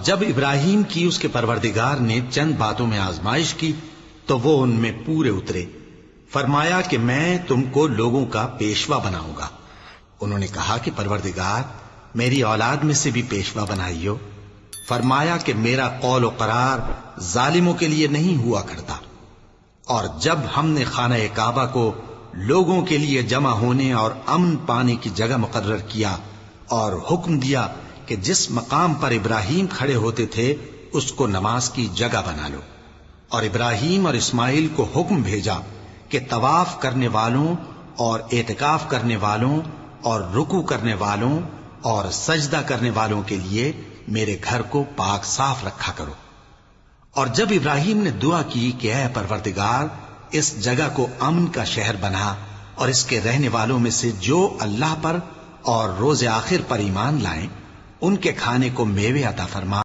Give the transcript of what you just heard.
جب ابراہیم کی اس کے پروردگار نے چند باتوں میں آزمائش کی تو وہ ان میں پورے اترے. فرمایا کہ میں تم کو لوگوں کا پیشوا بناؤں گا. انہوں نے کہا کہ پروردگار میری اولاد میں سے بھی پیشوا بنائیو. فرمایا کہ میرا قول و قرار ظالموں کے لیے نہیں ہوا کرتا. اور جب ہم نے خانہ کعبہ کو لوگوں کے لیے جمع ہونے اور امن پانے کی جگہ مقرر کیا اور حکم دیا کہ جس مقام پر ابراہیم کھڑے ہوتے تھے اس کو نماز کی جگہ بنا لو، اور ابراہیم اور اسماعیل کو حکم بھیجا کہ طواف کرنے والوں اور اعتکاف کرنے والوں اور رکوع کرنے والوں اور سجدہ کرنے والوں کے لیے میرے گھر کو پاک صاف رکھا کرو. اور جب ابراہیم نے دعا کی کہ اے پروردگار اس جگہ کو امن کا شہر بنا اور اس کے رہنے والوں میں سے جو اللہ پر اور روز آخر پر ایمان لائیں ان کے کھانے کو میوے عطا فرما،